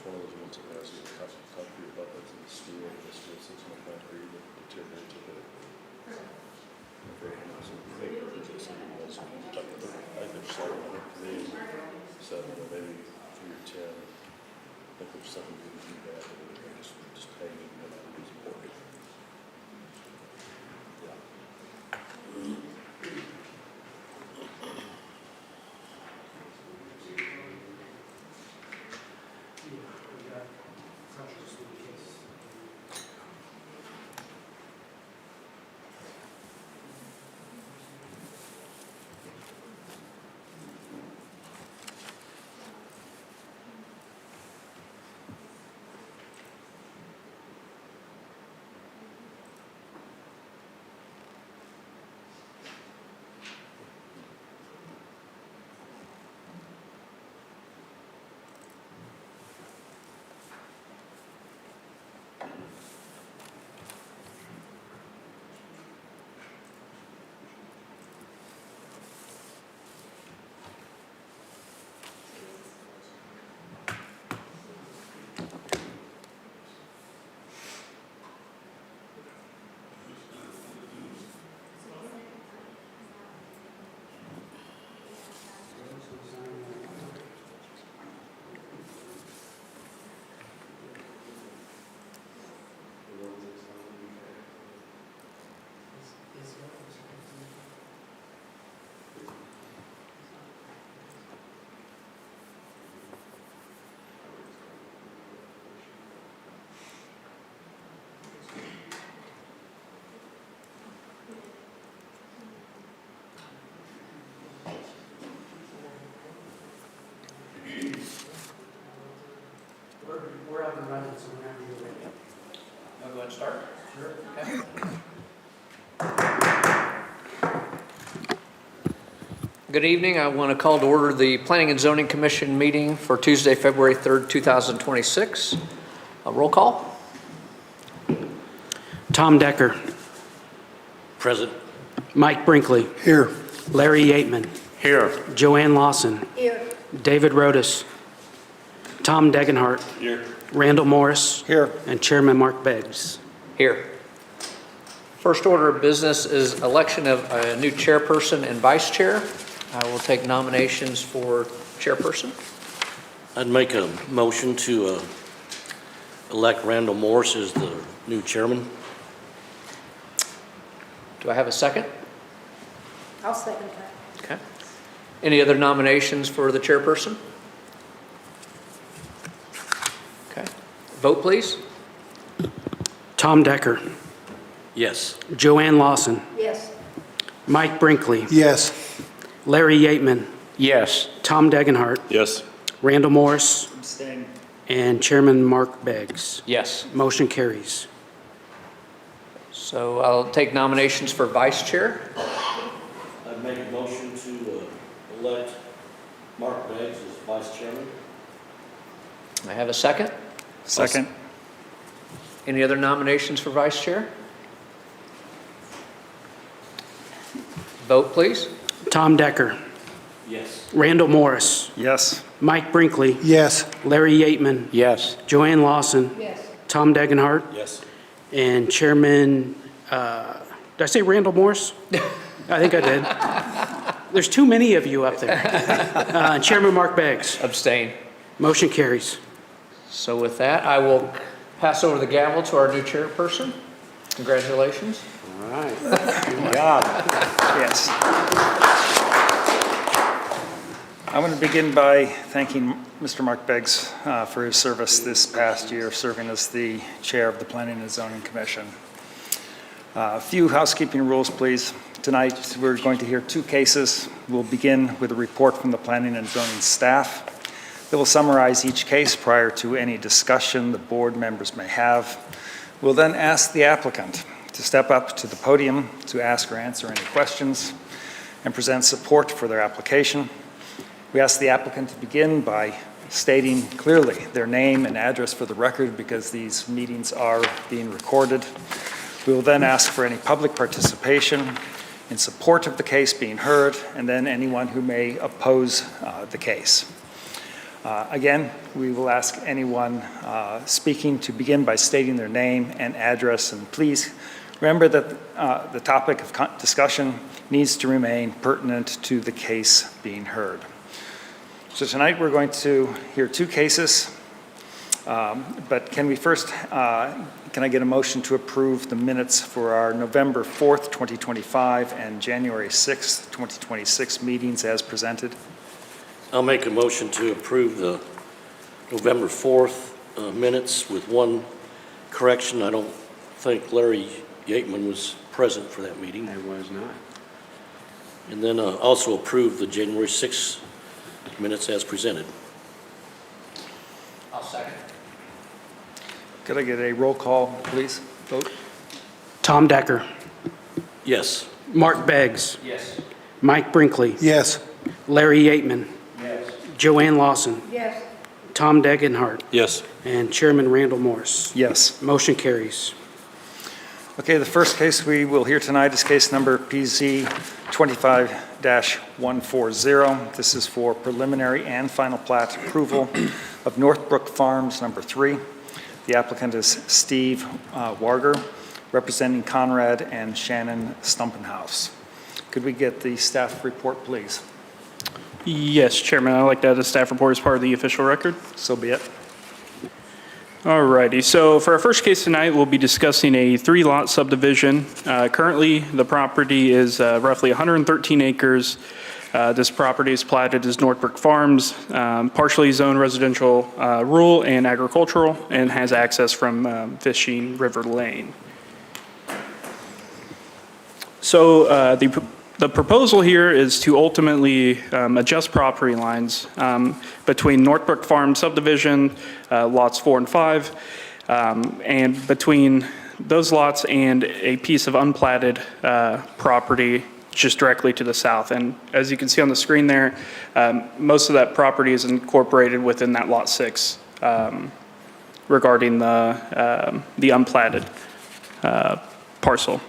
one of those ones that has a concrete abutments and steel sits on the concrete and deteriorates a bit. Okay, so I think there's seven, I think seven, or maybe 3 or 10. I think there's something we can do that, but just hanging, is important. We're up and running, so whenever you're ready. I'll go ahead and start. Sure. Okay. Good evening. I want to call to order the Planning and Zoning Commission meeting for Tuesday, February 3rd, 2026. A roll call. Tom Decker. Present. Mike Brinkley. Here. Larry Yateman. Here. Joanne Lawson. Here. David Rodas. Tom Degenhart. Here. Randall Morris. Here. And Chairman Mark Beggs. Here. First order of business is election of a new chairperson and vice chair. I will take nominations for chairperson. I'd make a motion to elect Randall Morris as the new chairman. Do I have a second? I'll second that. Okay. Any other nominations for the chairperson? Okay. Vote, please. Tom Decker. Yes. Joanne Lawson. Yes. Mike Brinkley. Yes. Larry Yateman. Yes. Tom Degenhart. Yes. Randall Morris. Abstain. And Chairman Mark Beggs. Yes. Motion carries. So I'll take nominations for vice chair. I'd make a motion to elect Mark Beggs as vice chairman. I have a second. Second. Any other nominations for vice chair? Vote, please. Tom Decker. Yes. Randall Morris. Yes. Mike Brinkley. Yes. Larry Yateman. Yes. Joanne Lawson. Yes. Tom Degenhart. Yes. And Chairman, did I say Randall Morris? I think I did. There's too many of you up there. Chairman Mark Beggs. Abstain. Motion carries. So with that, I will pass over the gavel to our new chairperson. Congratulations. All right. Good job. Yes. I want to begin by thanking Mr. Mark Beggs for his service this past year, serving as the chair of the Planning and Zoning Commission. A few housekeeping rules, please. Tonight, we're going to hear 2 cases. We'll begin with a report from the Planning and Zoning staff. They will summarize each case prior to any discussion the board members may have. We'll then ask the applicant to step up to the podium to ask or answer any questions and present support for their application. We ask the applicant to begin by stating clearly their name and address for the record because these meetings are being recorded. We will then ask for any public participation in support of the case being heard, and then anyone who may oppose the case. Again, we will ask anyone speaking to begin by stating their name and address, and please remember that the topic of discussion needs to remain pertinent to the case being heard. So tonight we're going to hear two cases, but can we first, can I get a motion to approve the minutes for our November 4th, 2025 and January 6th, 2026 meetings as presented? I'll make a motion to approve the November 4th minutes with one correction. I don't think Larry Yateman was present for that meeting. I was not. And then also approve the January 6th minutes as presented. I'll second. Could I get a roll call, please? Vote. Tom Decker, Yes. Mark Beggs, Yes. Mike Brinkley, Yes. Larry Yateman, Yes. Joanne Lawson, Yes. Tom Degenhart, Yes. and Chairman Randall Morse. Yes. Motion carries. Okay, the first case we will hear tonight is case number PZ 25-140. This is for preliminary and final plat approval of Northbrook Farms number 3. The applicant is Steve Warger, representing Conrad and Shannon Stumpenhouse. Could we get the staff report, please? Yes, Chairman, I'd like to add a staff report as part of the official record. So be it. Alrighty, so for our first case tonight, we'll be discussing a 3-lot subdivision. Currently, the property is roughly 113 acres. This property is platted as Northbrook Farms, partially zoned residential, rural, and agricultural, and has access from Fishing River Lane. So the proposal here is to ultimately adjust property lines between Northbrook Farm subdivision, lots 4 and 5, and between those lots and a piece of unplatted property just directly to the south. And as you can see on the screen there, most of that property is incorporated within that lot 6 regarding the unplatted parcel.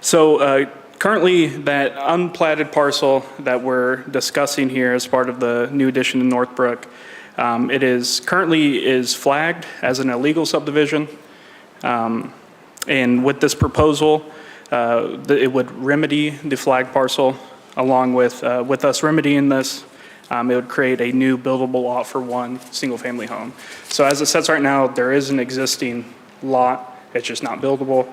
So currently, that unplatted parcel that we're discussing here as part of the new addition to Northbrook, it is currently flagged as an illegal subdivision. And with this proposal, it would remedy the flagged parcel along with us remedying this. It would create a new buildable lot for one single-family home. So as it sits right now, there is an existing lot. It's just not buildable.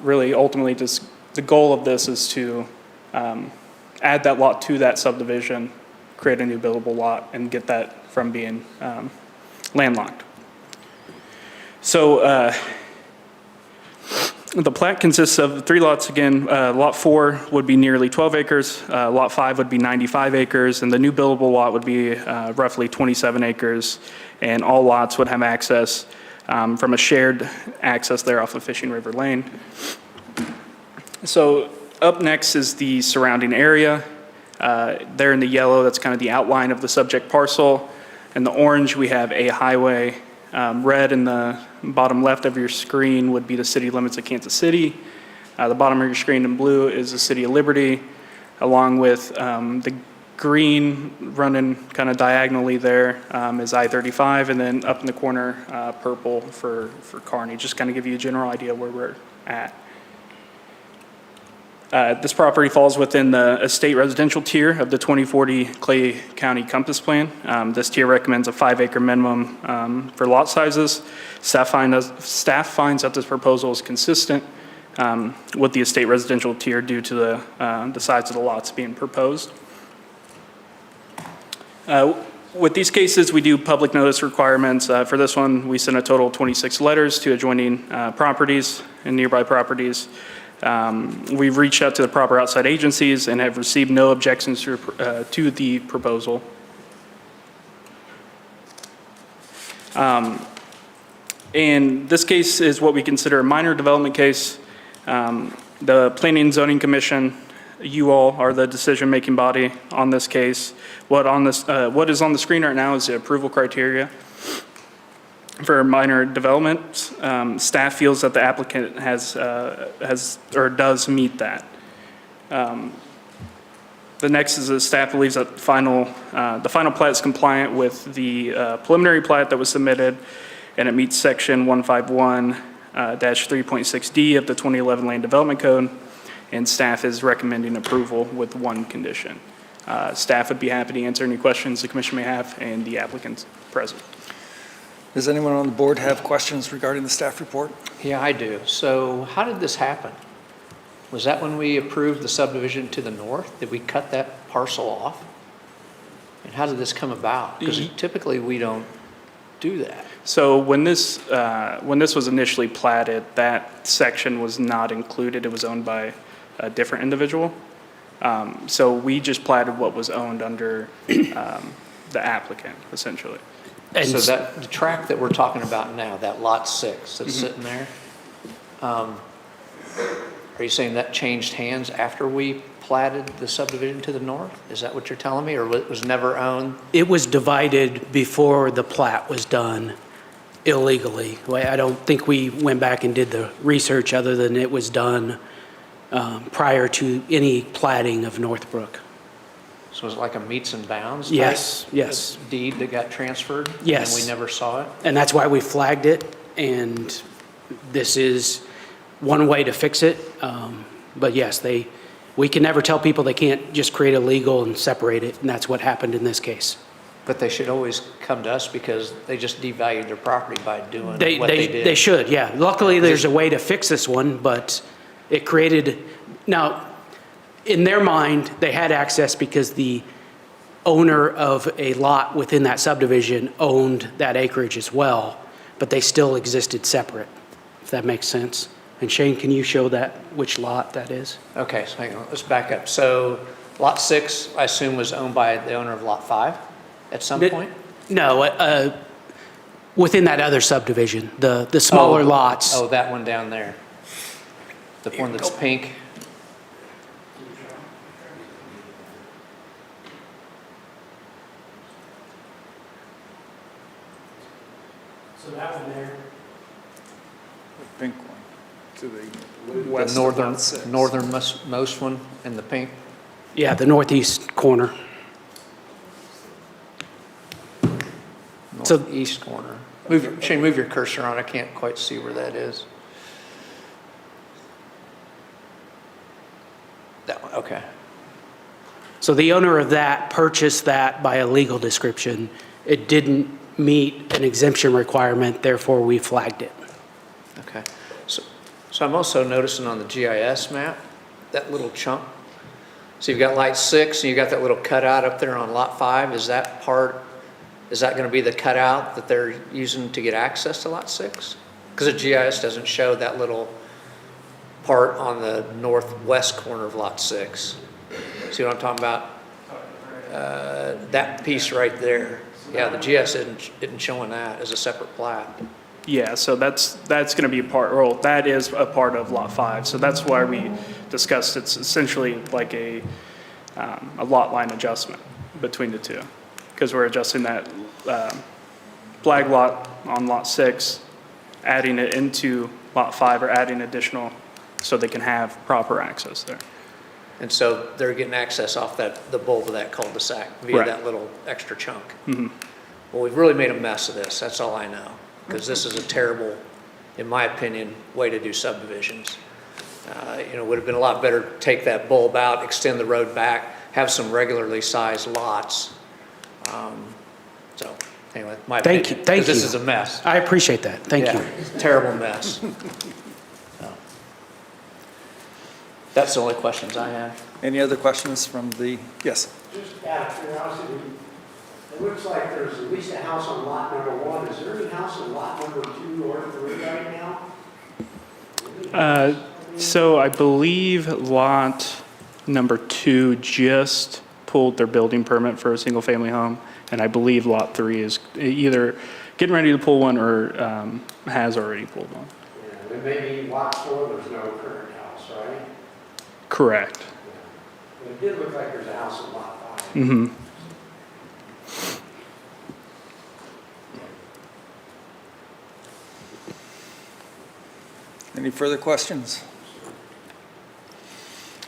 Really, ultimately, the goal of this is to add that lot to that subdivision, create a new buildable lot, and get that from being landlocked. So the plat consists of 3 lots again. Lot 4 would be nearly 12 acres. Lot 5 would be 95 acres, and the new buildable lot would be roughly 27 acres. And all lots would have access from a shared access there off of Fishing River Lane. So up next is the surrounding area. There in the yellow, that's kind of the outline of the subject parcel. In the orange, we have a highway. Red in the bottom left of your screen would be the city limits of Kansas City. The bottom of your screen in blue is the city of Liberty, along with the green running kind of diagonally there is I-35, and then up in the corner, purple for Kearney, just kind of give you a general idea where we're at. This property falls within the estate residential tier of the 2040 Clay County Compass Plan. This tier recommends a 5-acre minimum for lot sizes. Staff finds that this proposal is consistent with the estate residential tier due to the size of the lots being proposed. With these cases, we do public notice requirements. For this one, we sent a total of 26 letters to adjoining properties and nearby properties. We've reached out to the proper outside agencies and have received no objections to the proposal. And this case is what we consider a minor development case. The Planning and Zoning Commission, you all are the decision-making body on this case. What is on the screen right now is the approval criteria for minor development. Staff feels that the applicant has or does meet that. The next is that staff believes that the final plat is compliant with the preliminary plat that was submitted, and it meets section 151-3.6D of the 2011 Land Development Code, and staff is recommending approval with one condition. Staff would be happy to answer any questions the commission may have, and the applicant's present. Does anyone on the board have questions regarding the staff report? Yeah, I do. So how did this happen? Was that when we approved the subdivision to the north? Did we cut that parcel off? And how did this come about? Because typically we don't do that. So when this was initially platted, that section was not included. It was owned by a different individual. So we just platted what was owned under the applicant, essentially. And So that, the tract that we're talking about now, that lot 6 that's sitting there, are you saying that changed hands after we platted the subdivision to the north? Is that what you're telling me, or it was never owned? it was divided before the plat was done illegally. I don't think we went back and did the research other than it was done prior to any platting of Northbrook. So it was like a meets and bounds type Yes. deed that got transferred? Yes. And we never saw it? And that's why we flagged it, and this is one way to fix it. But yes, we can never tell people they can't just create a legal and separate it, and that's what happened in this case. But they should always come to us because they just devalued their property by doing what they did. They should, yeah. Luckily, there's a way to fix this one, but it created, now, in their mind, they had access because the owner of a lot within that subdivision owned that acreage as well, but they still existed separate, if that makes sense. And Shane, can you show that, which lot that is? Okay, so hang on, let's back up. So lot 6, I assume, was owned by the owner of lot 5 at some point? No, within that other subdivision, the smaller lots. Oh, that one down there. The one that's pink. So that one there. The pink one to the The west of lot 6. northernmost one in the pink. Yeah, the northeast corner. So- Northeast corner. Shane, move your cursor on. I can't quite see where that is. That one, okay. So the owner of that purchased that by a legal description. It didn't meet an exemption requirement, therefore we flagged it. Okay. So I'm also noticing on the GIS map, that little chunk. So you've got lot 6 and you've got that little cutout up there on lot 5. Is that going to be the cutout that they're using to get access to lot 6? Because the GIS doesn't show that little part on the northwest corner of lot 6. See what I'm talking about? That piece right there. Yeah, the GIS isn't showing that as a separate plat. Yeah, so that's going to be a part, or that is a part of Lot 5. So that's why we discussed it's essentially like a lot line adjustment between the two, because we're adjusting that flag lot on Lot 6, adding it into Lot 5, or adding additional so they can have proper access there. And so they're getting access off the bulb of that cul-de-sac via Right. that little extra chunk. Well, we've really made a mess of this, that's all I know. Because this is a terrible, in my opinion, way to do subdivisions. Would have been a lot better to take that bulb out, extend the road back, have some regularly sized lots. So, anyway, my opinion. Thank you. 'Cause this is a mess. I appreciate that, thank you. Yeah, terrible mess. So, that's the only questions I have. Any other questions from the, yes? Just out of curiosity, it looks like there's at least a house on lot number 1. Is there any house on lot number 2 or 3 right now? So I believe Lot number 2 just pulled their building permit for a single-family home, and I believe Lot 3 is either getting ready to pull one or has already pulled one. Yeah, and maybe lot 4, there's no current house, right? Correct. But it did look like there's a house on lot 5. Mm-hmm. Any further questions?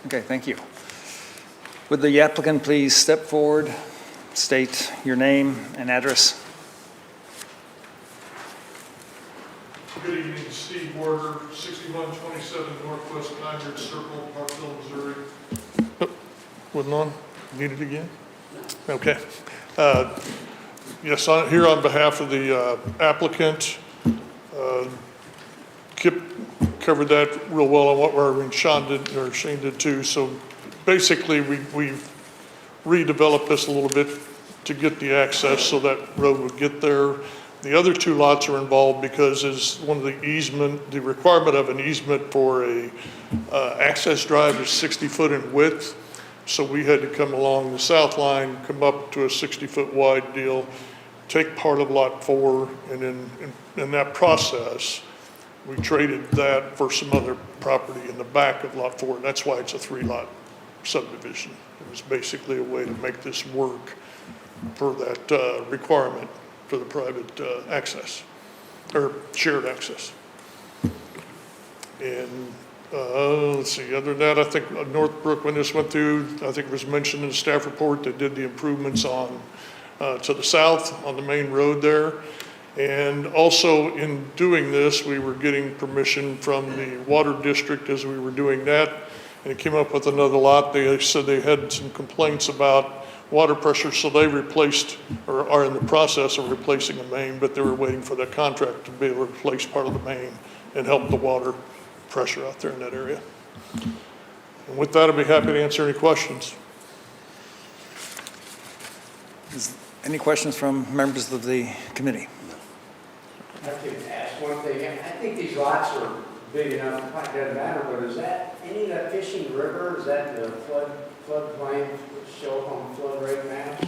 Okay, thank you. Would the applicant please step forward, state your name and address? Good evening, Steve Warder, 6127 Northwest Concord Circle, Parkville, Missouri. Wasn't on? Need it again? Okay. Yes, I'm here on behalf of the applicant. Kip covered that real well on what Shane did too. So basically, we've redeveloped this a little bit to get the access so that road would get there. The other two lots are involved because as one of the the requirement of an easement for a access drive is 60 foot in width. So we had to come along the south line, come up to a 60-foot wide deal, take part of lot 4, and in that process, we traded that for some other property in the back of lot 4. That's why it's a 3-lot subdivision. It was basically a way to make this work for that requirement for the private access, or shared access. And let's see, other than that, I think Northbrook, when this went through, I think it was mentioned in the staff report, they did the improvements on, to the south on the main road there. And also in doing this, we were getting permission from the water district as we were doing that. And it came up with another lot. They said they had some complaints about water pressure, so they replaced, or are in the process of replacing a main, but they were waiting for that contract to be able to replace part of the main and help the water pressure out there in that area. And with that, I'd be happy to answer any questions. Any questions from members of the committee? I can ask one thing. I think these lots are big enough, it probably doesn't matter, but is that any of that Fishing River, is that the floodplain show up on flood rate maps?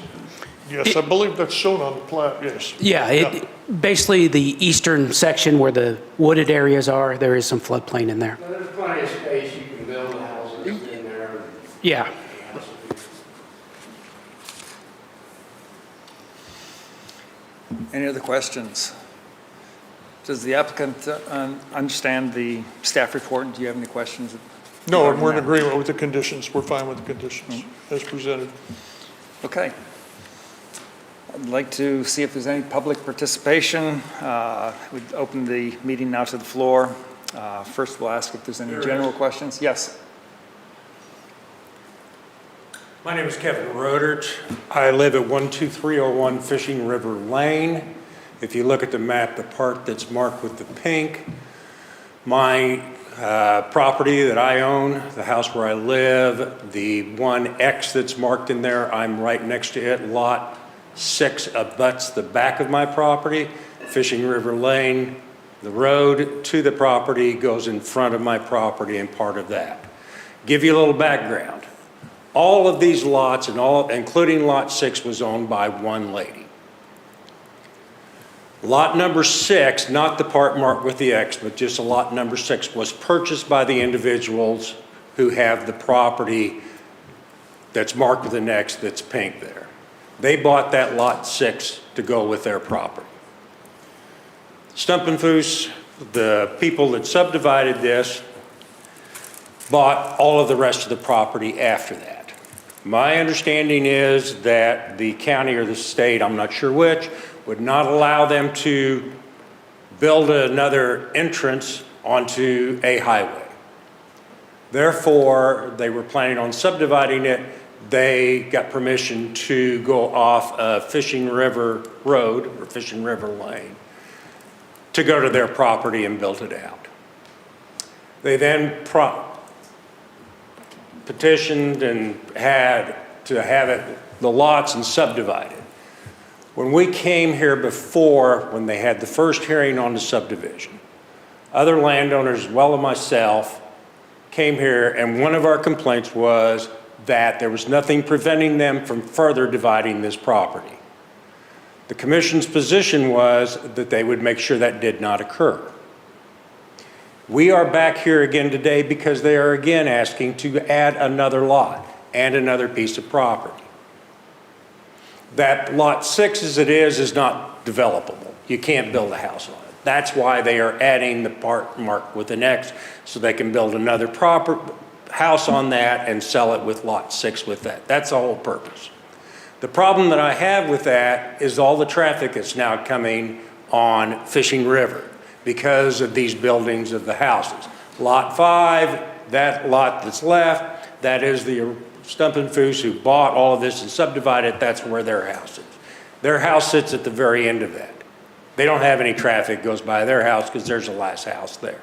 Yes, I believe that's shown on the plat, yes. Yeah, basically the eastern section where the wooded areas are, there is some floodplain in there. So there's plenty of space, you can build houses in there. Yeah. Any other questions? Does the applicant understand the staff report? And do you have any questions? No, and we're in agreement with the conditions. We're fine with the conditions as presented. Okay. I'd like to see if there's any public participation. We'd open the meeting now to the floor. First, we'll ask if there's any general questions. Yes. My name is Kevin Rodert. I live at 12301 Fishing River Lane. If you look at the map, the part that's marked with the pink, my property that I own, the house where I live, the one X that's marked in there, I'm right next to it. Lot 6 abuts the back of my property. Fishing River Lane, the road to the property goes in front of my property and part of that. Give you a little background. All of these lots, including lot 6, was owned by one lady. Lot number 6, not the part marked with the X, but just a lot number 6, was purchased by the individuals who have the property that's marked with an X that's pink there. They bought that lot 6 to go with their property. Stumpenfuss, the people that subdivided this, bought all of the rest of the property after that. My understanding is that the county or the state, I'm not sure which, would not allow them to build another entrance onto a highway. Therefore, they were planning on subdividing it. They got permission to go off of Fishing River Road, or Fishing River Lane, to go to their property and build it out. They then petitioned and had to have it, the lots and subdivided. When we came here before, when they had the first hearing on the subdivision, other landowners, as well as myself, came here, and one of our complaints was that there was nothing preventing them from further dividing this property. The commission's position was that they would make sure that did not occur. We are back here again today because they are again asking to add another lot and another piece of property. That lot 6 as it is not developable. You can't build a house on it. That's why they are adding the part marked with an X so they can build another house on that and sell it with lot 6 with that. That's the whole purpose. The problem that I have with that is all the traffic that's now coming on Fishing River because of these buildings of the houses. Lot 5, that lot that's left, that is the Stump and Foos who bought all of this and subdivided it, that's where their house is. Their house sits at the very end of that. They don't have any traffic goes by their house because there's the last house there.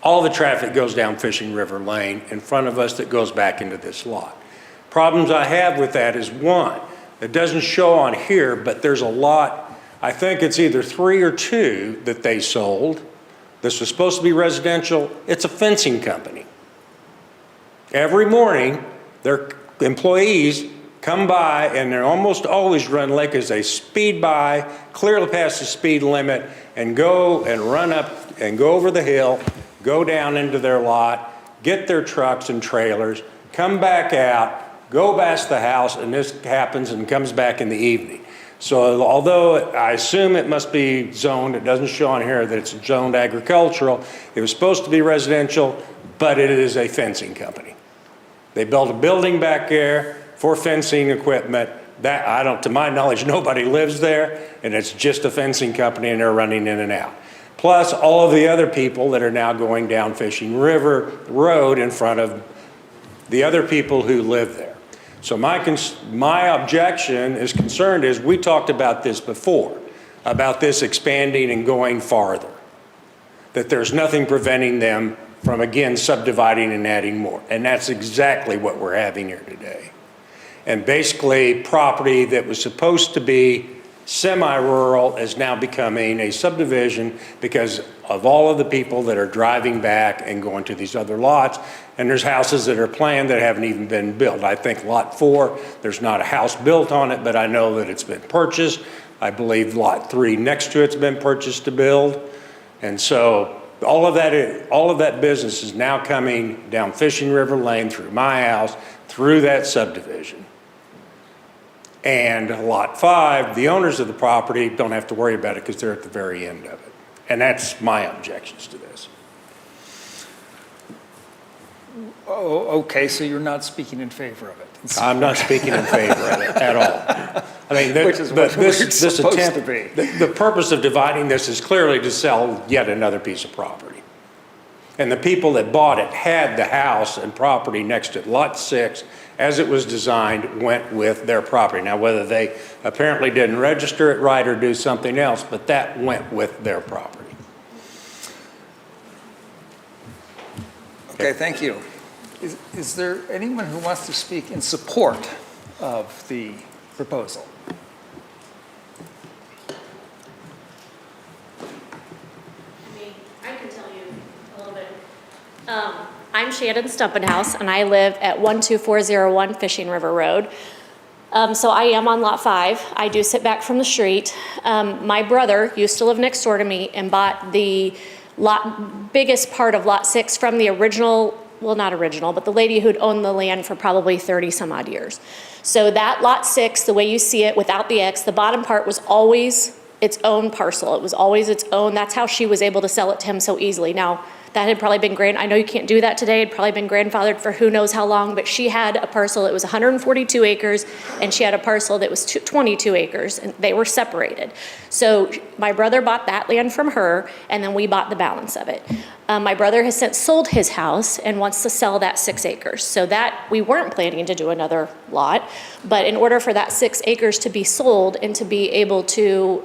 All the traffic goes down Fishing River Lane in front of us that goes back into this lot. Problems I have with that is one, it doesn't show on here, but there's a lot, I think it's either 3 or 2 that they sold. This was supposed to be residential. It's a fencing company. Every morning, their employees come by and they're almost always run late as they speed by, clearly past the speed limit, and go and run up and go over the hill, go down into their lot, get their trucks and trailers, come back out, go past the house, and this happens and comes back in the evening. So although I assume it must be zoned, it doesn't show on here that it's zoned agricultural. It was supposed to be residential, but it is a fencing company. They built a building back there for fencing equipment. That, to my knowledge, nobody lives there, and it's just a fencing company, and they're running in and out. Plus all of the other people that are now going down Fishing River Road in front of the other people who live there. So my objection is concerned is we talked about this before, about this expanding and going farther, that there's nothing preventing them from, again, subdividing and adding more. And that's exactly what we're having here today. And basically, property that was supposed to be semi-rural is now becoming a subdivision because of all of the people that are driving back and going to these other lots. And there's houses that are planned that haven't even been built. I think lot 4, there's not a house built on it, but I know that it's been purchased. I believe lot 3 next to it's been purchased to build. And so all of that business is now coming down Fishing River Lane through my house, through that subdivision. And lot 5, the owners of the property don't have to worry about it because they're at the very end of it. And that's my objections to this. Oh, okay, so you're not speaking in favor of it? I'm not speaking in favor of it at all. I mean, Which is what it's supposed to be. The purpose of dividing this is clearly to sell yet another piece of property. And the people that bought it had the house and property next to it. Lot 6, as it was designed, went with their property. Now, whether they apparently didn't register it right or do something else, but that went with their property. Okay, thank you. Is there anyone who wants to speak in support of the proposal? I can tell you a little bit. I'm Shannon Stumpenhouse, and I live at 12401 Fishing River Road. So I am on lot 5. I do sit back from the street. My brother used to live next door to me and bought the biggest part of lot 6 from the original, well, not original, but the lady who'd owned the land for probably 30 some odd years. So that lot 6, the way you see it without the X, the bottom part was always its own parcel. It was always its own. That's how she was able to sell it to him so easily. Now, that had probably been I know you can't do that today. It had probably been grandfathered for who knows how long, but she had a parcel that was 142 acres, and she had a parcel that was 22 acres, and they were separated. So my brother bought that land from her, and then we bought the balance of it. My brother has since sold his house and wants to sell that 6 acres. So that, we weren't planning to do another lot, but in order for that 6 acres to be sold and to be able to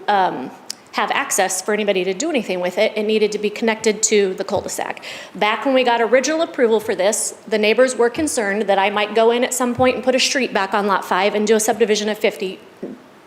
have access for anybody to do anything with it, it needed to be connected to the cul-de-sac. Back when we got original approval for this, the neighbors were concerned that I might go in at some point and put a street back on lot 5 and do a subdivision of 50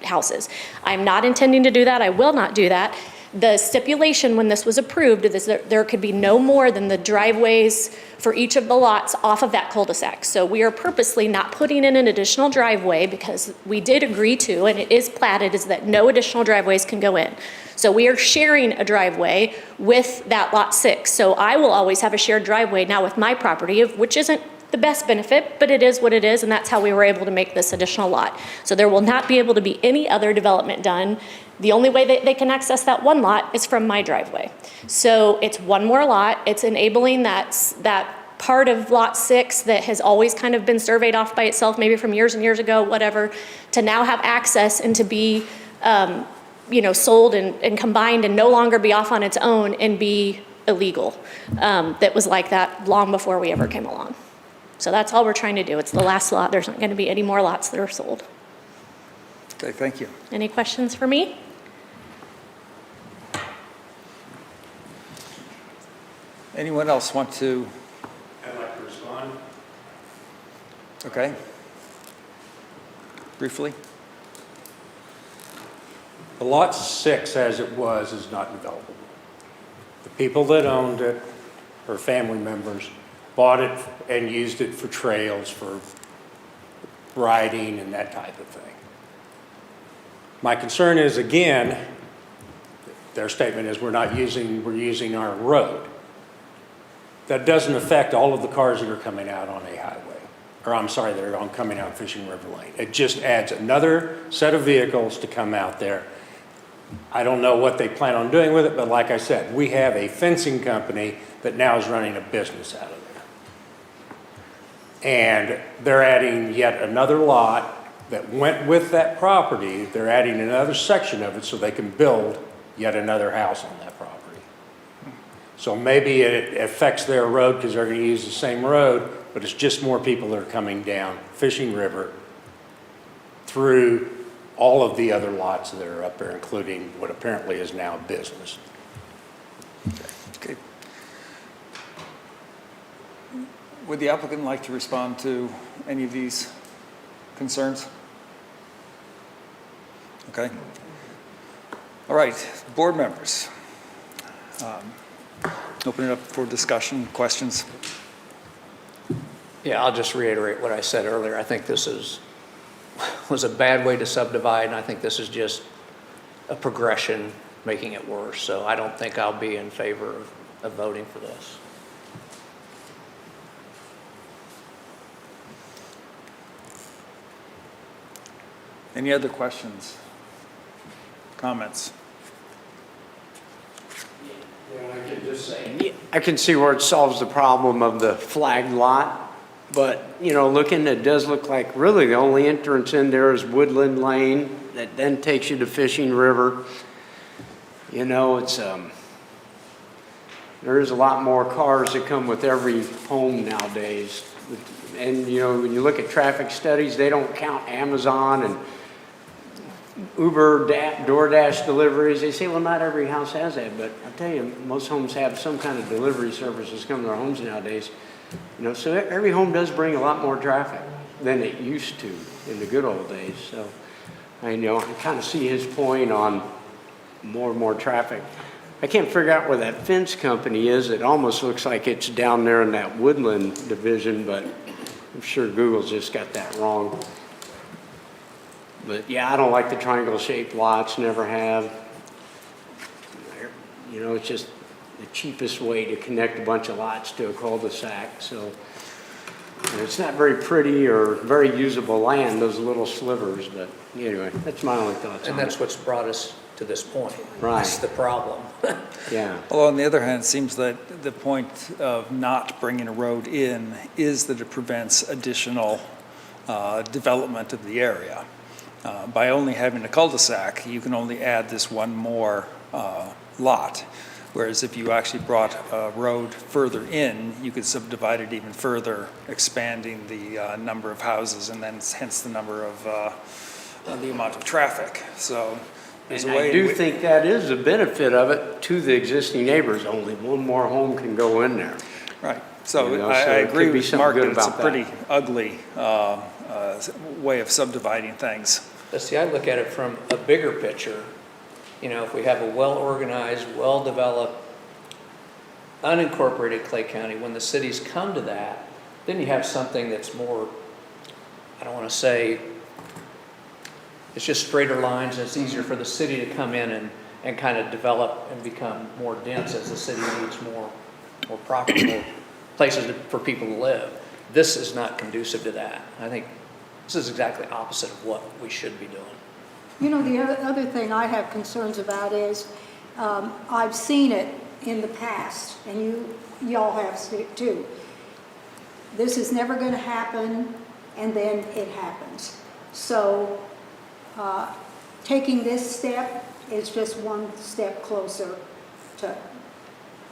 houses. I'm not intending to do that. I will not do that. The stipulation when this was approved is that there could be no more than the driveways for each of the lots off of that cul-de-sac. So we are purposely not putting in an additional driveway because we did agree to, and it is platted, is that no additional driveways can go in. So we are sharing a driveway with that lot 6. So I will always have a shared driveway now with my property, which isn't the best benefit, but it is what it is, and that's how we were able to make this additional lot. So there will not be able to be any other development done. The only way that they can access that one lot is from my driveway. So it's one more lot. It's enabling that part of Lot 6 that has always kind of been surveyed off by itself, maybe from years and years ago, whatever, to now have access and to be, sold and combined and no longer be off on its own and be illegal. That was like that long before we ever came along. So that's all we're trying to do. It's the last lot. There's not going to be any more lots that are sold. Okay, thank you. Any questions for me? Anyone else want to? I'd like to respond. Okay. Briefly? The Lot 6, as it was, is not developable. The people that owned it, or family members, bought it and used it for trails, for riding and that type of thing. My concern is, again, their statement is we're using our road. That doesn't affect all of the cars that are coming out on a highway, or I'm sorry, that are coming out Fishing River Lane. It just adds another set of vehicles to come out there. I don't know what they plan on doing with it, but like I said, we have a fencing company that now is running a business out of there. And they're adding yet another lot that went with that property. They're adding another section of it so they can build yet another house on that property. So maybe it affects their road because they're going to use the same road, but it's just more people that are coming down Fishing River through all of the other lots that are up there, including what apparently is now business. Okay. Would the applicant like to respond to any of these concerns? Okay. All right, board members. Open it up for discussion, questions. Yeah, I'll just reiterate what I said earlier. I think this was a bad way to subdivide, and I think this is just a progression making it worse. So I don't think I'll be in favor of voting for this. Any other questions? Comments? I can just say, I can see where it solves the problem of the flagged lot, but, looking, it does look like really the only entrance in there is Woodland Lane that then takes you to Fishing River. It's, there is a lot more cars that come with every home nowadays. And, when you look at traffic studies, they don't count Amazon and Uber, DoorDash deliveries. They say, well, not every house has that, but I'll tell you, most homes have some kind of delivery services come to their homes nowadays. So every home does bring a lot more traffic than it used to in the good old days. So, I kind of see his point on more and more traffic. I can't figure out where that fence company is. It almost looks like it's down there in that Woodland division, but I'm sure Google's just got that wrong. But yeah, I don't like the triangle-shaped lots, never have. It's just the cheapest way to connect a bunch of lots to a cul-de-sac, so. And it's not very pretty or very usable land, those little slivers, but anyway, that's my only thoughts on And that's it. what's brought us to this point. Right. That's the problem. Yeah. Although on the other hand, it seems that the point of not bringing a road in is that it prevents additional development of the area. By only having a cul-de-sac, you can only add this one more lot. Whereas if you actually brought a road further in, you could subdivide it even further, expanding the number of houses and then hence the number of, the amount of traffic. So there's And a way. I do think that is a benefit of it to the existing neighbors. Only one more home can go in there. Right. So So I it agree could be with something Mark that good it's a about that. pretty ugly way of subdividing things. But see, I look at it from a bigger picture. If we have a well-organized, well-developed, unincorporated Clay County, when the cities come to that, then you have something that's more, I don't want to say, it's just straighter lines, and it's easier for the city to come in and kind of develop and become more dense as the city needs more property, more places for people to live. This is not conducive to that. I think this is exactly opposite of what we should be doing. The other thing I have concerns about is, I've seen it in the past, and y'all have too. this is never going to happen, and then it happens. So taking this step is just one step closer to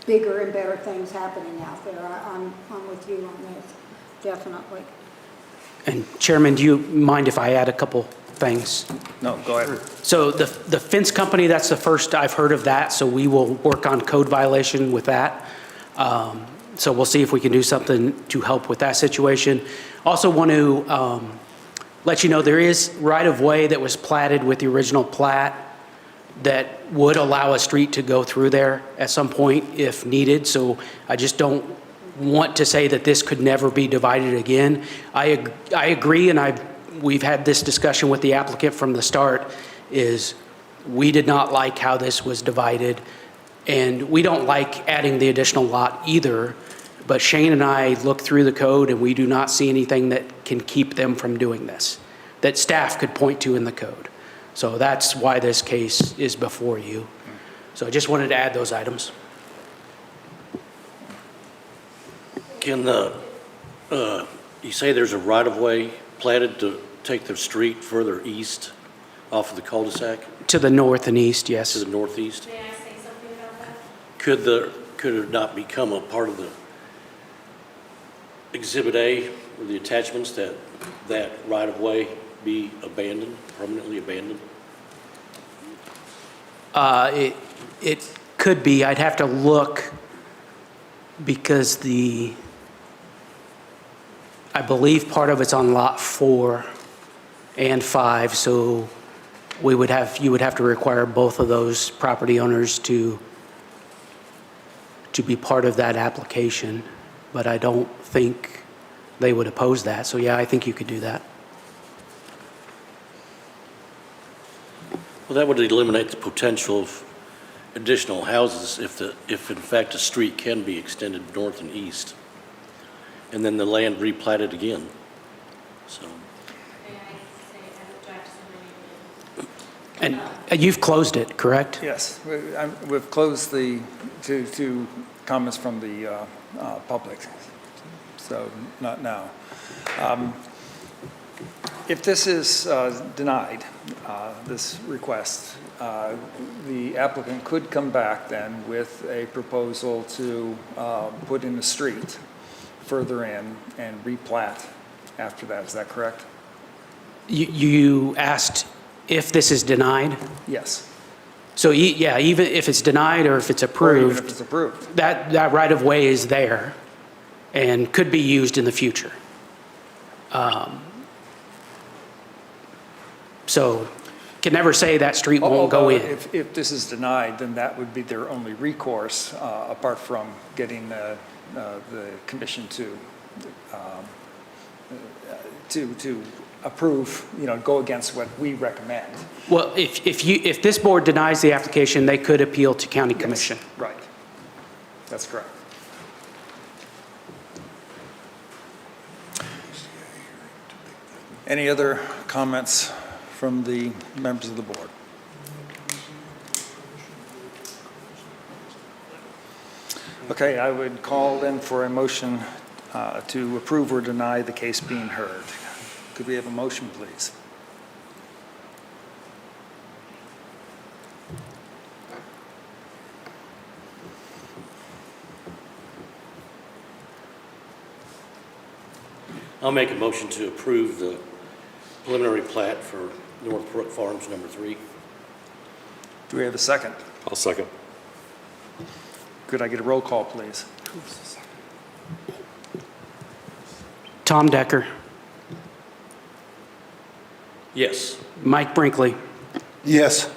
bigger and better things happening out there. I'm with you on this, definitely. And Chairman, do you mind if I add a couple things? No, go ahead. So the fence company, that's the first I've heard of that, so we will work on code violation with that. So we'll see if we can do something to help with that situation. Also want to let you know there is right-of-way that was platted with the original plat that would allow a street to go through there at some point if needed. So I just don't want to say that this could never be divided again. I agree, and we've had this discussion with the applicant from the start, is we did not like how this was divided, and we don't like adding the additional lot either, but Shane and I looked through the code, and we do not see anything that can keep them from doing this, that staff could point to in the code. So that's why this case is before you. So I just wanted to add those items. Can you say there's a right-of-way platted to take the street further east off of the cul-de-sac To the north and east, to yes. the northeast? May I say something about that? Could it not become a part of the Exhibit A or the attachments that right-of-way be abandoned, permanently abandoned? It could be. I'd have to look because I believe part of it's on Lot 4 and 5, so you would have to require both of those property owners to be part of that application, but I don't think they would oppose that. So yeah, I think you could do that. Well, that would eliminate the potential of additional houses if in fact a street can be extended north and east, and then the land replatted again, so. May I say, I object to something? And you've closed it, correct? Yes, we've closed to comments from the public, so not now. If this is denied, this request, the applicant could come back then with a proposal to put in a street further in and replat after that. Is that correct? You asked if this is denied? Yes. So, yeah, even if it's denied or if it's Or even approved, if it's approved. that right-of-way is there and could be used in the future. So, can never say that street won't go Although in. If this is denied, then that would be their only recourse, apart from getting the commission to approve, go against what we recommend. Well, if this board denies the application, they could appeal to county commission. Right. That's correct. Any other comments from the members of the board? Okay, I would call then for a motion to approve or deny the case being heard. Could we have a motion, please? I'll make a motion to approve the preliminary plat for Northbrook Farms number 3. Do we have a second? I'll second. Could I get a roll call, please? Tom Decker, Yes. Mike Brinkley, Yes.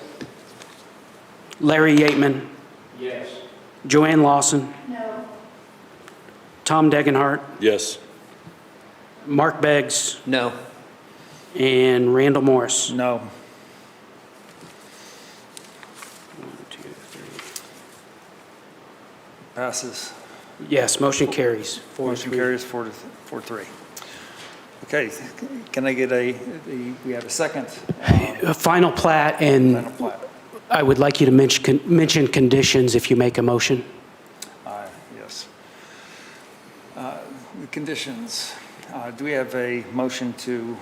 Larry Yateman, Yes. Joanne Lawson, No. Tom Degenhart, Yes. Mark Beggs, No. and Randall Morris. No. 1, 2, 3. Passes. Yes, motion carries. Motion carries 4-3. Okay, can I get we have a second A final plat, and final plat? I would like you to mention conditions if you make a motion. Yes. Conditions. Do we have a motion to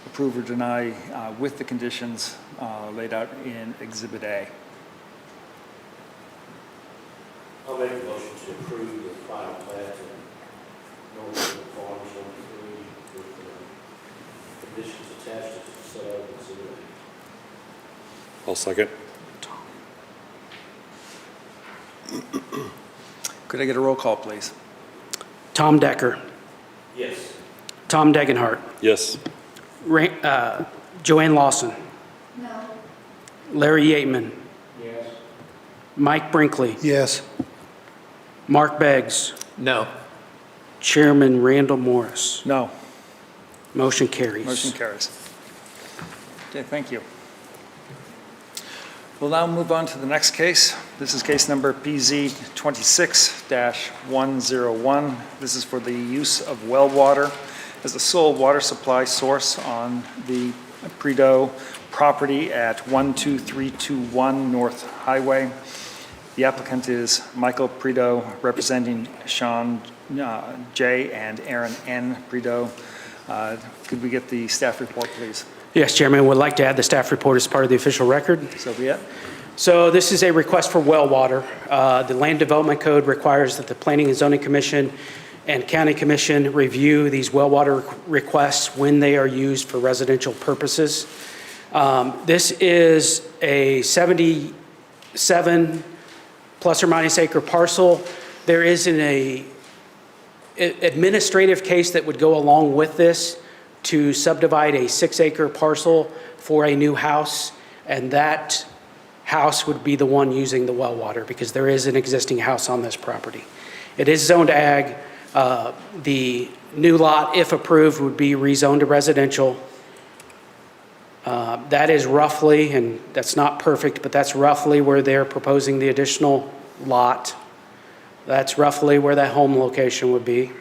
approve or deny with the conditions laid out in Exhibit A? I'll make a motion to approve the final plat and Northwood Farms on 3 with the conditions attached as set out in Exhibit A. I'll second. Could I get a roll call, please? Tom Decker, Yes. Tom Degenhart, Yes. Joanne Lawson, No. Larry Yateman, Yes. Mike Brinkley, Yes. Mark Beggs, No. Chairman Randall Morris. No. Motion carries. Motion carries. Okay, thank you. We'll now move on to the next case. This is case number PZ 26-101. This is for the use of well water as the sole water supply source on the Prideaux property at 12321 North Highway. The applicant is Michael Prideaux, representing Sean J. and Aaron N. Prideaux. Could we get the staff report, please? Yes, Chairman, would like to add the staff report as part of the official record. So be it. So this is a request for well water. The Land Development Code requires that the Planning and Zoning Commission and County Commission review these well water requests when they are used for residential purposes. This is a 77 plus or minus acre parcel. There is an administrative case that would go along with this to subdivide a 6-acre parcel for a new house, and that house would be the one using the well water because there is an existing house on this property. It is zoned ag. The new lot, if approved, would be rezoned to residential. That is roughly, and that's not perfect, but that's roughly where they're proposing the additional lot. That's roughly where that home location would be.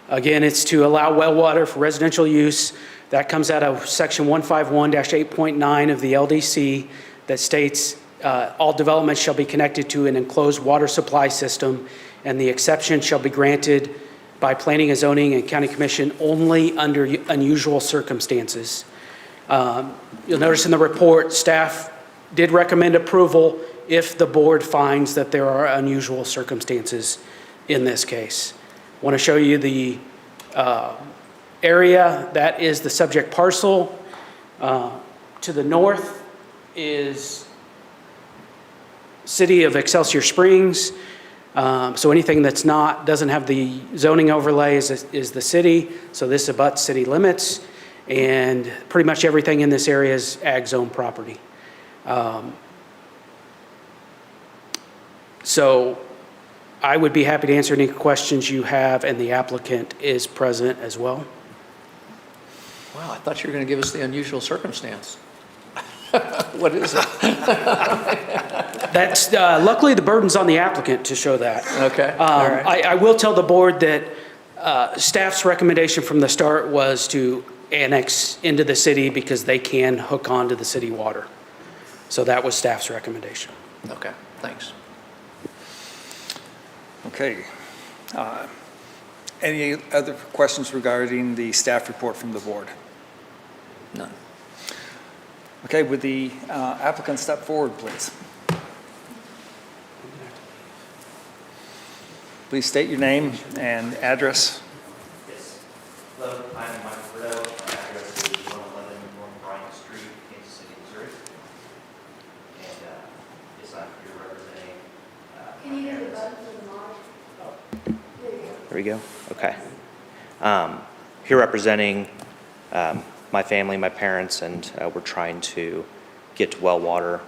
Again, it's to allow well water for residential use. That comes out of section 151-8.9 of the LDC that states all developments shall be connected to an enclosed water supply system, and the exception shall be granted by Planning and Zoning and County Commission only under unusual circumstances. You'll notice in the report, staff did recommend approval if the board finds that there are unusual circumstances in this case. I want to show you the area that is the subject parcel. To the north is City of Excelsior Springs. So anything that's doesn't have the zoning overlay is the city. So this abuts city limits, and pretty much everything in this area is ag zone property. So I would be happy to answer any questions you have, and the applicant is present as well. Wow, I thought you were going to give us the unusual circumstance. What is it? That's, luckily the burden's on the applicant to show that. Okay, all right. I will tell the board that staff's recommendation from the start was to annex into the city because they can hook onto the city water. So that was staff's recommendation. Okay, thanks. Okay. Any other questions regarding the staff report from the board? None. Okay, would the applicant step forward, please? Please state your name and address. Yes. Hello, I'm Michael Prideaux. My address is 111 North Bryant Street, Kansas City, Missouri. And yes, I'm here representing. Can you hear the button for the mic? There you go. There we go. Okay. Here representing my family, my parents, and we're trying to get well water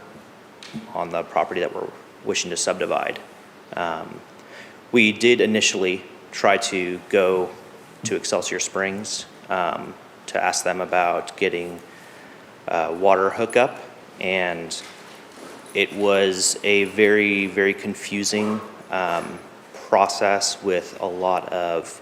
on the property that we're wishing to subdivide. We did initially try to go to Excelsior Springs to ask them about getting water hookup, and it was a very, very confusing process with a lot of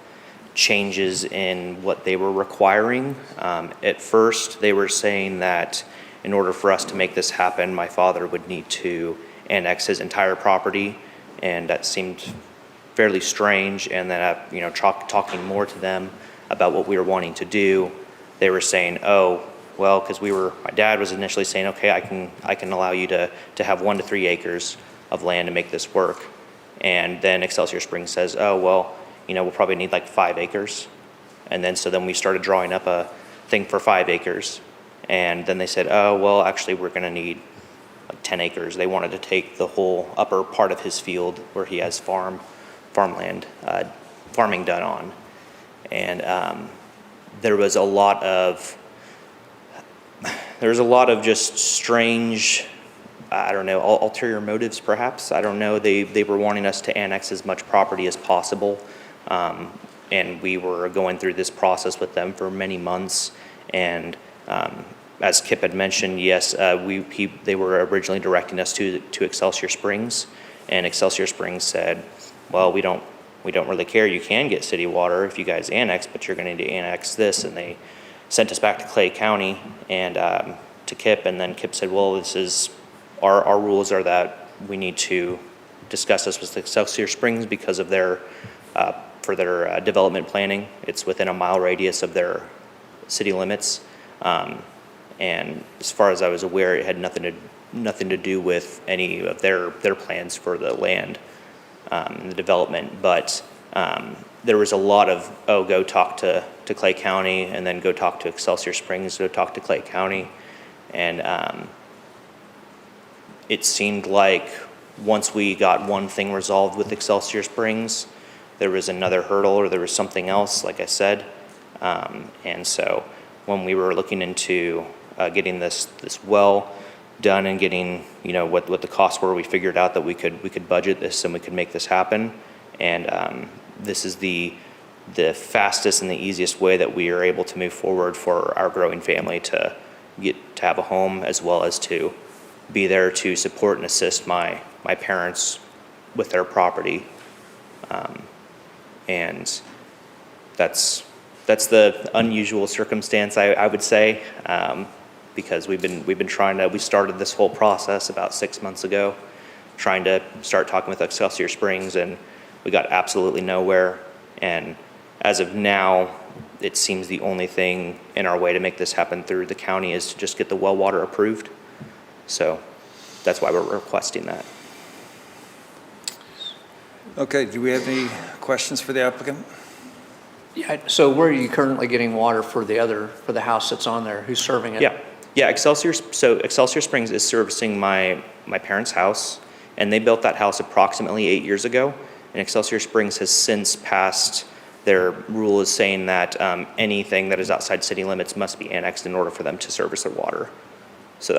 changes in what they were requiring. At first, they were saying that in order for us to make this happen, my father would need to annex his entire property, and that seemed fairly strange. And then, you know, talking more to them about what we were wanting to do, they were saying, oh, well, because my dad was initially saying, okay, I can allow you to have 1 to 3 acres of land to make this work. And then Excelsior Springs says, oh, well, you know, we'll probably need like 5 acres. And then, so then we started drawing up a thing for 5 acres. And then they said, oh, well, actually, we're going to need like 10 acres. They wanted to take the whole upper part of his field where he has farming done on. And there was a lot of just strange, I don't know, ulterior motives perhaps. I don't know. They were wanting us to annex as much property as possible. And we were going through this process with them for many months. And as Kip had mentioned, yes, they were originally directing us to Excelsior Springs. And Excelsior Springs said, well, we don't really care. You can get city water if you guys annex, but you're going to need to annex this. And they sent us back to Clay County and to Kip. And then Kip said, well, this is our rules are that we need to discuss this with Excelsior Springs because of for their development planning. It's within a mile radius of their city limits. And as far as I was aware, it had nothing to do with any of their plans for the land and the development. But there was a lot of, oh, go talk to Clay County, and then go talk to Excelsior Springs, go talk to Clay County. And it seemed like once we got one thing resolved with Excelsior Springs, there was another hurdle, or there was something else, like I said. And so when we were looking into getting this well done and getting, you know, what the costs were, we figured out that we could budget this and we could make this happen. And this is the fastest and the easiest way that we are able to move forward for our growing family to have a home, as well as to be there to support and assist my parents with their property. And that's the unusual circumstance, I would say, because we started this whole process about 6 months ago, trying to start talking with Excelsior Springs, and we got absolutely nowhere. And as of now, it seems the only thing in our way to make this happen through the county is to just get the well water approved. So that's why we're requesting that. Okay, do we have any questions for the applicant? Yeah, so where are you currently getting water for the house that's on there? Who's serving it? Yeah, Excelsior Springs is servicing my parents' house, and they built that house approximately 8 years ago. And Excelsior Springs has since passed their rule is saying that anything that is outside city limits must be annexed in order for them to service their water. So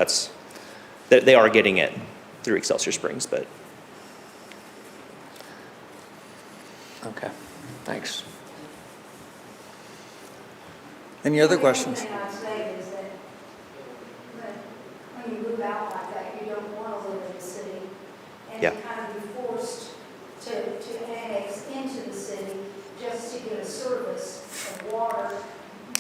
they are getting it through Excelsior Springs, but. Okay, thanks. Any other questions? The only thing I'd say is that when you move out like that, you don't want to live in the city. And Yeah. you kind of be forced to annex into the city just to get a service of water.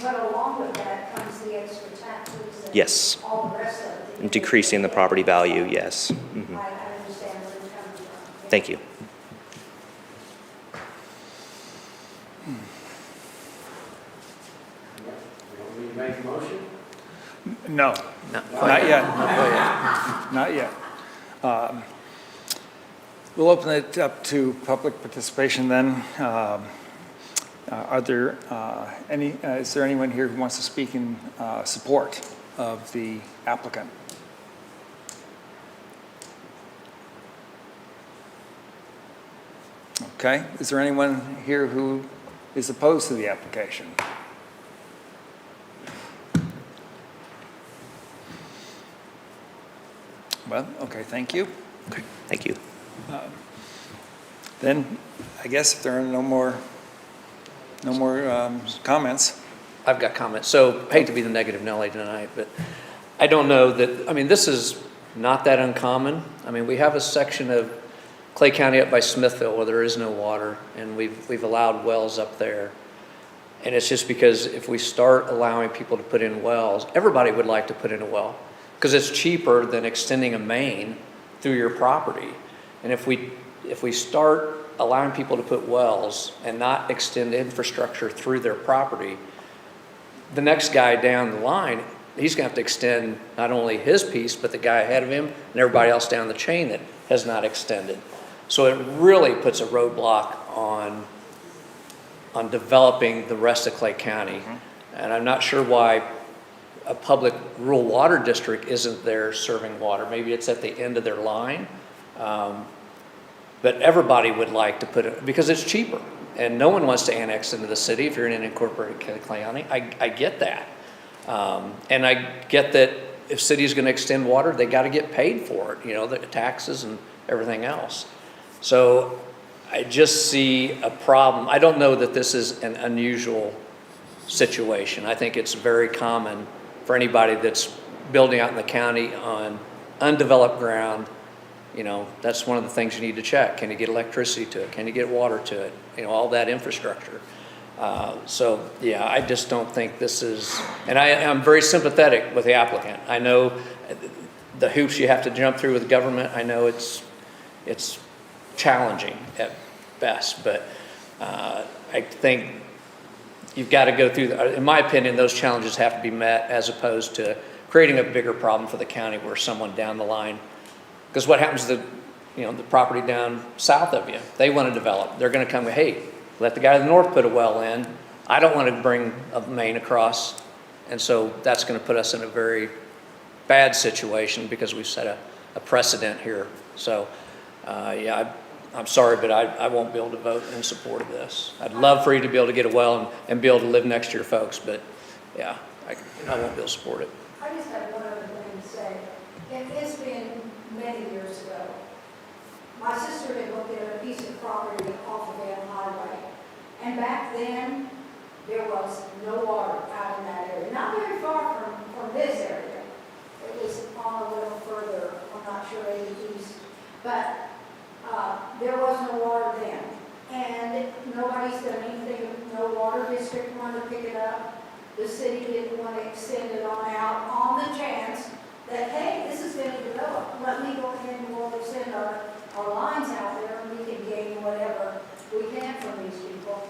But along with that comes the extra taxes and Yes. all the rest of it. And decreasing the property value, yes. Mhm. I understand where you're coming from. Thank you. You want me to make a motion? No, No. not yet. Oh, Not yet. We'll open it up to public participation then. Are there is there anyone here who wants to speak in support of the applicant? Okay, is there anyone here who is opposed to the application? Well, okay, thank you. Okay, thank you. Then, I guess if there are no more comments. I've got comments. So, hate to be the negative Nelly tonight, but I don't know that, I mean, this is not that uncommon. I mean, we have a section of Clay County up by Smithville where there is no water, and we've allowed wells up there. And it's just because if we start allowing people to put in wells, everybody would like to put in a well, because it's cheaper than extending a main through your property. And if we start allowing people to put wells and not extend infrastructure through their property, the next guy down the line, he's gonna have to extend not only his piece, but the guy ahead of him and everybody else down the chain that has not extended. So it really puts a roadblock on developing the rest of Clay County. And I'm not sure why a public rural water district isn't there serving water. Maybe it's at the end of their line. But everybody would like to put it, because it's cheaper. And no one wants to annex into the city if you're in an incorporated Clay County. I get that. And I get that if city's gonna extend water, they gotta get paid for it, you know, the taxes and everything else. So I just see a problem. I don't know that this is an unusual situation. I think it's very common for anybody that's building out in the county on undeveloped ground. You know, that's one of the things you need to check. Can you get electricity to it? Can you get water to it? You know, all that infrastructure. So, yeah, I just don't think this is, and I'm very sympathetic with the applicant. I know the hoops you have to jump through with government. I know it's challenging at best, but I think you've got to go through, in my opinion, those challenges have to be met as opposed to creating a bigger problem for the county where someone down the line, because what happens to the property down south of you? They want to develop. They're going to come, hey, let the guy to the north put a well in. I don't want to bring a main across. And so that's going to put us in a very bad situation because we've set a precedent here. So, yeah, I'm sorry, but I won't be able to vote in support of this. I'd love for you to be able to get a well and be able to live next to your folks, but yeah, I won't be able to support it. I just have one other thing to say. It's been many years ago. My sister had looked at a piece of property off of Van Highway. And back then, there was no water out in that area. Not very far from this area. It was on a little further, I'm not sure, 80 east. But there was no water then. And nobody's done anything, no water district wanted to pick it up. The city didn't want to extend it on out on the chance that, hey, this is going to develop. Let me go ahead and we'll send our lines out there and we can gain whatever we can from these people.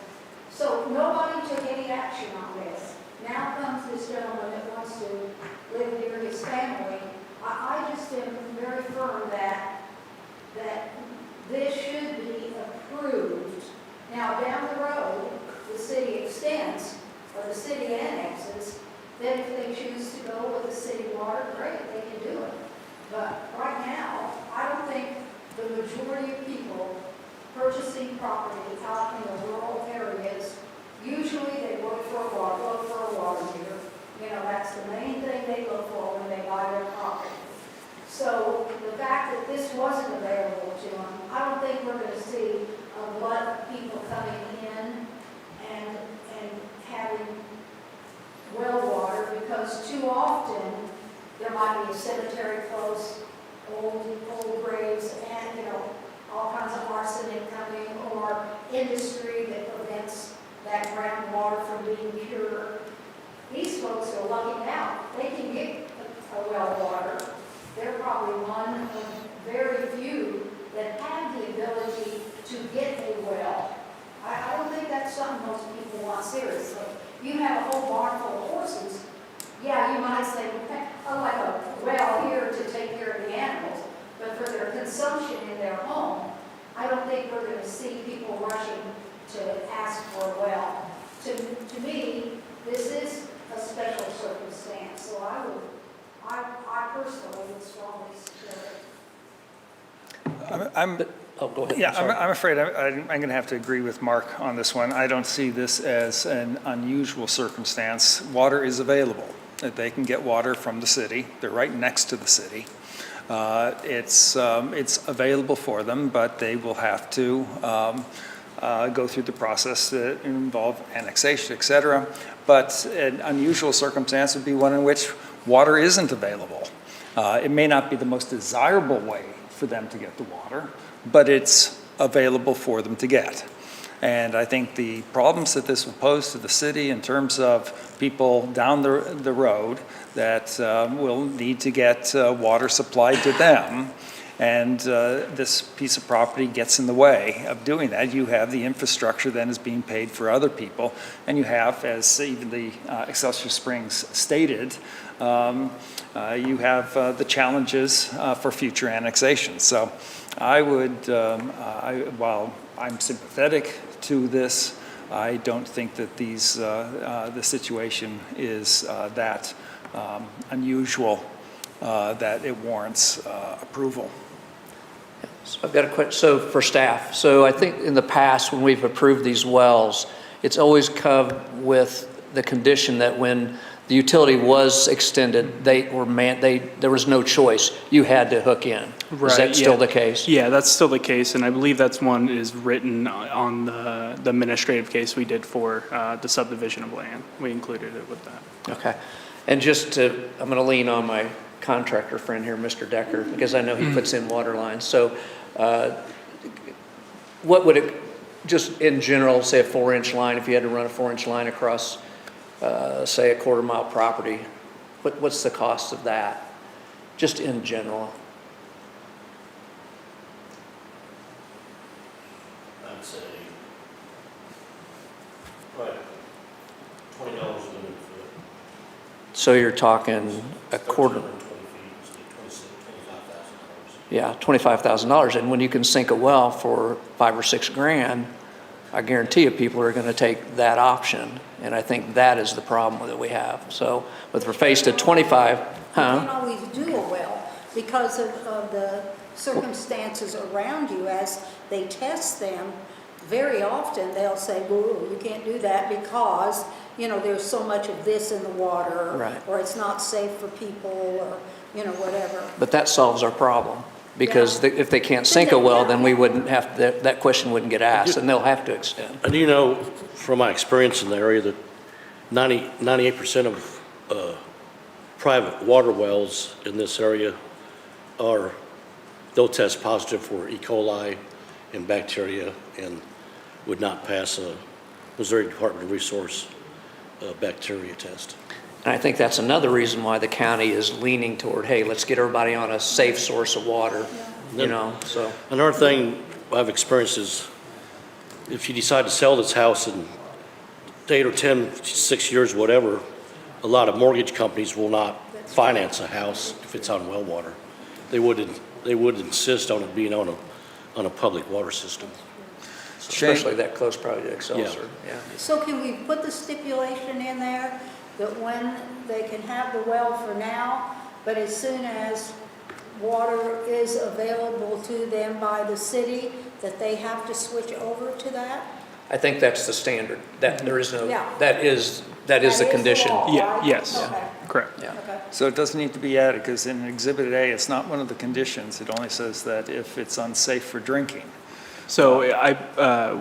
So nobody took any action on this. Now comes this gentleman that wants to live near his family. I just am very firm that this should be approved. Now down the road, the city extends or the city annexes, then if they choose to go with the city water, great, they can do it. But right now, I don't think the majority of people purchasing property out in the rural areas, usually they look for a water meter. You know, that's the main thing they look for when they buy their property. So the fact that this wasn't available to them, I don't think we're going to see a lot of people coming in and having well water, because too often there might be a cemetery close, old graves, and all kinds of arsenic coming, or industry that prevents that groundwater from being pure. These folks are lucking out. They can get a well water. They're probably one of very few that have the ability to get a well. I don't think that's something most people want seriously. You have a whole barn full of horses. Yeah, you might say, oh, like a well here to take care of the animals. But for their consumption in their home, I don't think we're going to see people rushing to ask for a well. To me, this is a special circumstance, so I personally would strongly support it. Go ahead. Yeah, I'm afraid I'm going to have to agree with Mark on this one. I don't see this as an unusual circumstance. Water is available. They can get water from the city. They're right next to the city. It's available for them, but they will have to go through the process that involve annexation, et cetera. But an unusual circumstance would be one in which water isn't available. It may not be the most desirable way for them to get the water, but it's available for them to get. And I think the problems that this will pose to the city in terms of people down the road that will need to get water supplied to them And this piece of property gets in the way of doing that. You have the infrastructure then is being paid for other people, and you have, as even the Excelsior Springs stated, you have the challenges for future annexation. So I would, while I'm sympathetic to this, I don't think that the situation is that unusual that it warrants approval. So I've got a question, so for staff, so I think in the past, when we've approved these wells, it's always come with the condition that when the utility was extended, there was no choice. You had to hook in. Is that still the case? Yeah, that's still the case, and I believe that's one is written on the administrative case we did for the subdivision of land. We included it with that. Okay. And just to, I'm going to lean on my contractor friend here, Mr. Decker, because I know he puts in water lines. So what would it, just in general, say a 4-inch line, if you had to run a 4-inch line across, say, a quarter-mile property, what's the cost of that, just in general? I'd say, right, $20 a linear foot. So you're talking a quarter, 120 feet, $25,000. yeah, $25,000. And when you can sink a well for $5 or $6 grand, I guarantee you people are going to take that option. And I think that is the problem that we have. So if we're faced at 25, You can't always do a well because of the circumstances around you as they test them. Very often they'll say, "Whoa, you can't do that because, you know, there's so much of this in the water, Right. or it's not safe for people, or, you know, whatever." But that solves our problem, because if they can't sink a well, then we wouldn't have, that question wouldn't get asked, and they'll have to extend. And you know, from my experience in the area, that 98% of private water wells in this area they'll test positive for E. coli and bacteria and would not pass a Missouri Department of Resource bacteria test. And I think that's another reason why the county is leaning toward, hey, let's get everybody on a safe source of water, you know, so. Another thing I've experienced is if you decide to sell this house in 8 or 10, 6 years, whatever, a lot of mortgage companies will not finance a house if it's on well water. They would insist on it being on a public water system. Especially that close probably to Excelsior, yeah. So can we put the stipulation in there that when they can have the well for now, but as soon as water is available to them by the city, that they have to switch over to that? I think that's the standard, that there is no, Yeah. that is the condition. law, Yeah, right? yes. Okay. Correct. Yeah. Okay. So it doesn't need to be added, because in Exhibit A, it's not one of the conditions. It only says that if it's unsafe for drinking. So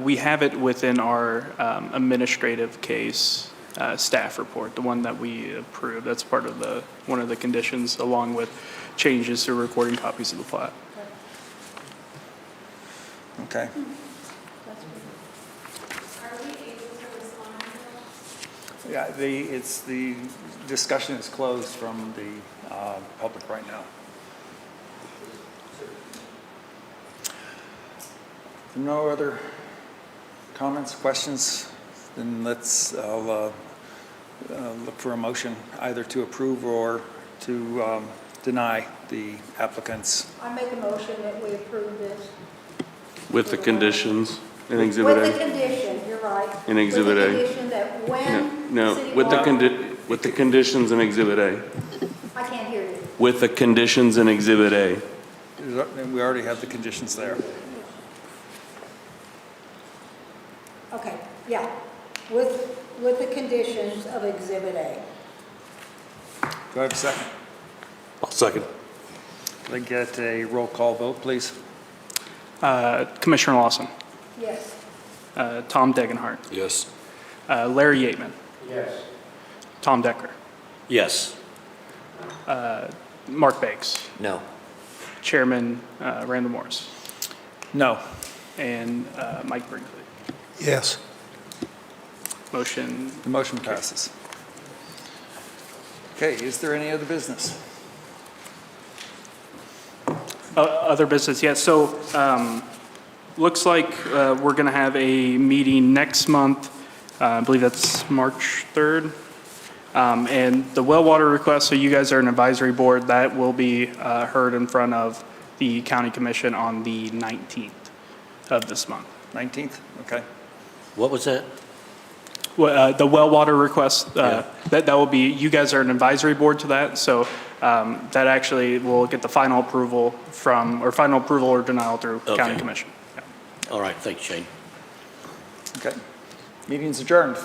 we have it within our administrative case staff report, the one that we approved. That's part of one of the conditions, along with changes to recording copies of the plat. Okay. Are we able to respond to that? Yeah, the discussion is closed from the public right now. No other comments, questions? Then I'll look for a motion either to approve or to deny the applicant's. I make a motion that we approve this. With the conditions in Exhibit With the A? condition, you're right. In Exhibit With A. the condition that when No, city with the water- with the conditions in Exhibit A. I can't hear you. With the conditions in Exhibit A. We already have the conditions there. Okay, yeah, with the conditions of Exhibit A. Do I have a second? I'll second. Can I get a roll call vote, please? Commissioner Lawson, Yes. Tom Degenhart, Yes. Larry Yateman, Yes. Tom Decker, Yes. Mark Beggs, No. Chairman Randall Morris, No. and Mike Brinkley. Yes. Motion, The motion passes. Okay, is there any other business? Other business, yes. So, looks like we're going to have a meeting next month. I believe that's March 3rd. And the well water request, so you guys are an advisory board, that will be heard in front of the county commission on the 19th of this month. 19th, okay. What was that? Well, the well water request, that will be, you guys are an advisory board to that, so that actually will get the final approval from, or final approval or denial through county Okay. commission. Yeah. All right, thanks, Shane. Okay. Meeting's adjourned.